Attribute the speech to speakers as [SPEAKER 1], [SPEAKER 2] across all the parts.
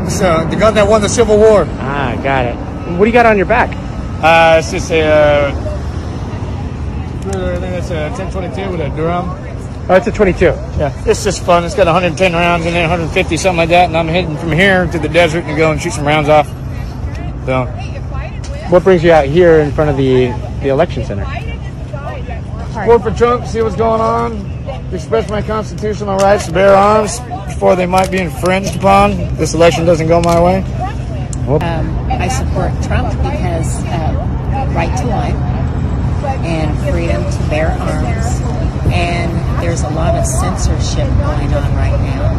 [SPEAKER 1] It's the gun that won the Civil War.
[SPEAKER 2] Ah, got it. What do you got on your back?
[SPEAKER 1] It's just a, I think it's a 1022 with a drum.
[SPEAKER 2] Oh, it's a 22.
[SPEAKER 1] Yeah, it's just fun. It's got 110 rounds in it, 150, something like that. And I'm heading from here to the desert and go and shoot some rounds off. So,
[SPEAKER 2] what brings you out here in front of the election center?
[SPEAKER 1] Vote for Trump, see what's going on, express my constitutional rights to bear arms before they might be infringed upon. This election doesn't go my way.
[SPEAKER 3] I support Trump because right to life and freedom to bear arms, and there's a lot of censorship going on right now.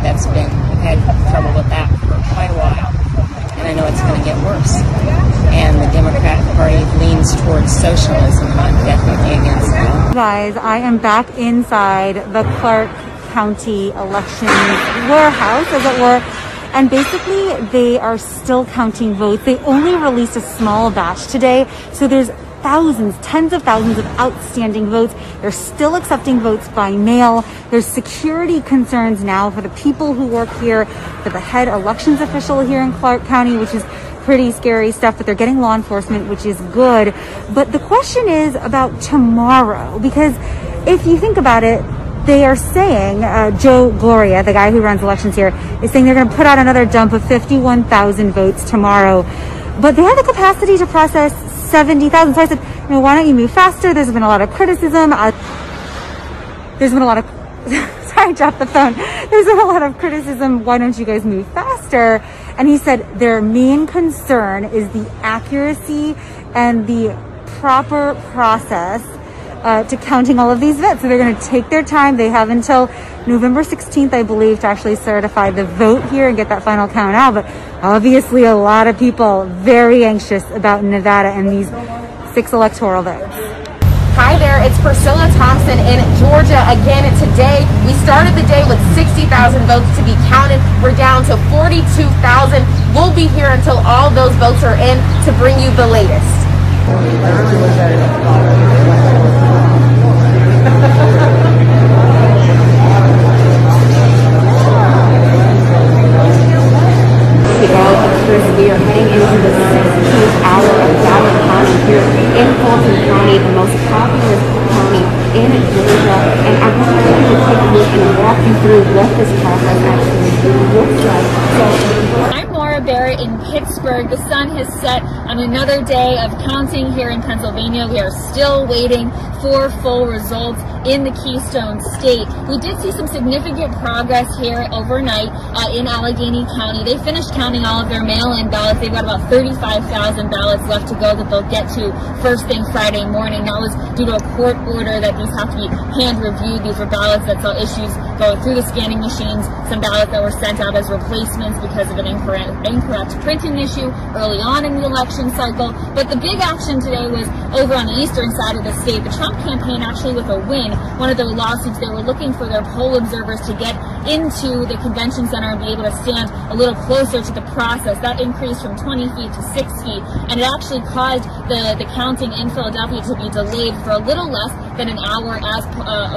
[SPEAKER 3] We've had trouble with that for quite a while, and I know it's going to get worse. And the Democratic Party leans towards socialism, and I'm definitely against that.
[SPEAKER 4] Guys, I am back inside the Clark County Election warehouse, as it were, and basically they are still counting votes. They only released a small batch today, so there's thousands, tens of thousands of outstanding votes. They're still accepting votes by mail. There's security concerns now for the people who work here, for the head elections official here in Clark County, which is pretty scary stuff, but they're getting law enforcement, which is good. But the question is about tomorrow, because if you think about it, they are saying, Joe Gloria, the guy who runs elections here, is saying they're going to put out another dump of 51,000 votes tomorrow. But they have the capacity to process 70,000. So I said, why don't you move faster? There's been a lot of criticism. There's been a lot of, sorry, I dropped the phone. There's been a lot of criticism. Why don't you guys move faster? And he said their main concern is the accuracy and the proper process to counting all of these votes. So they're going to take their time. They have until November 16th, I believe, to actually certify the vote here and get that final count out. But obviously a lot of people very anxious about Nevada and these 6 electoral votes.
[SPEAKER 5] Hi there, it's Priscilla Thompson in Georgia again. Today, we started the day with 60,000 votes to be counted. We're down to 42,000. We'll be here until all those votes are in to bring you the latest. We are heading into the 16th hour of ballot counting here in Fulton County, the most populous county in Georgia. And I want to take a look and walk you through what this process actually looks like.
[SPEAKER 6] I'm Maura Barrett in Pittsburgh. The sun has set on another day of counting here in Pennsylvania. We are still waiting for full results in the Keystone State. We did see some significant progress here overnight in Allegheny County. They finished counting all of their mail-in ballots. They've got about 35,000 ballots left to go that they'll get to first thing Friday morning. That was due to a court order that these have to be hand-reviewed. These were ballots that saw issues going through the scanning machines, some ballots that were sent out as replacements because of an incorrect printing issue early on in the election cycle. But the big action today was over on the eastern side of the state. The Trump campaign actually with a win. One of their lawsuits, they were looking for their poll observers to get into the convention center and be able to stand a little closer to the process. That increased from 20 feet to 6 feet, and it actually caused the counting in Philadelphia to be delayed for a little less than an hour as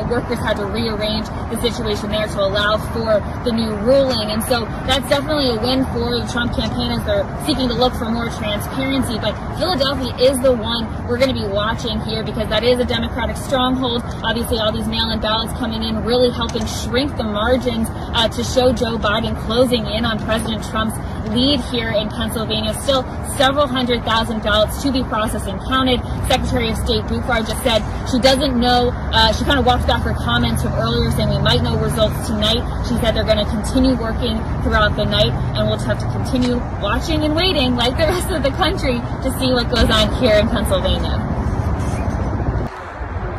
[SPEAKER 6] workers had to rearrange the situation there to allow for the new ruling. And so that's definitely a win for the Trump campaign as they're seeking to look for more transparency. But Philadelphia is the one we're going to be watching here because that is a Democratic stronghold. Obviously, all these mail-in ballots coming in really helping shrink the margins to show Joe Biden closing in on President Trump's lead here in Pennsylvania. Still several 100,000 ballots to be processed and counted. Secretary of State Buchar just said she doesn't know. She kind of walked back her comments from earlier saying we might know results tonight. She said they're going to continue working throughout the night, and we'll just have to continue watching and waiting like the rest of the country to see what goes on here in Pennsylvania.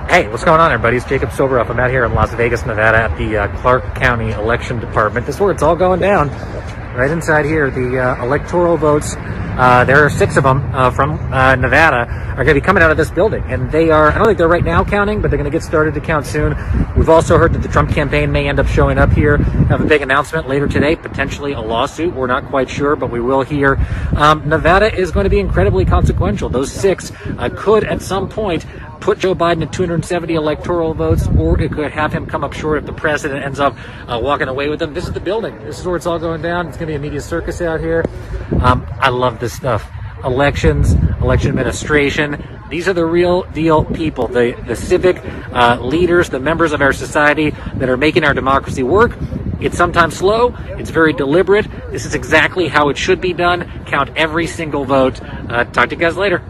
[SPEAKER 7] Hey, what's going on, everybody? It's Jacob Soboroff. I'm out here in Las Vegas, Nevada at the Clark County Election Department. This is where it's all going down. Right inside here, the electoral votes, there are 6 of them from Nevada, are going to be coming out of this building. And they are, I don't think they're right now counting, but they're going to get started to count soon. We've also heard that the Trump campaign may end up showing up here, have a big announcement later today, potentially a lawsuit. We're not quite sure, but we will hear. Nevada is going to be incredibly consequential. Those 6 could, at some point, put Joe Biden at 270 electoral votes, or it could have him come up short if the president ends up walking away with them. This is the building. This is where it's all going down. It's going to be a media circus out here. I love this stuff. Elections, election administration. These are the real deal people, the civic leaders, the members of our society that are making our democracy work. It's sometimes slow. It's very deliberate. This is exactly how it should be done. Count every single vote. Talk to you guys later.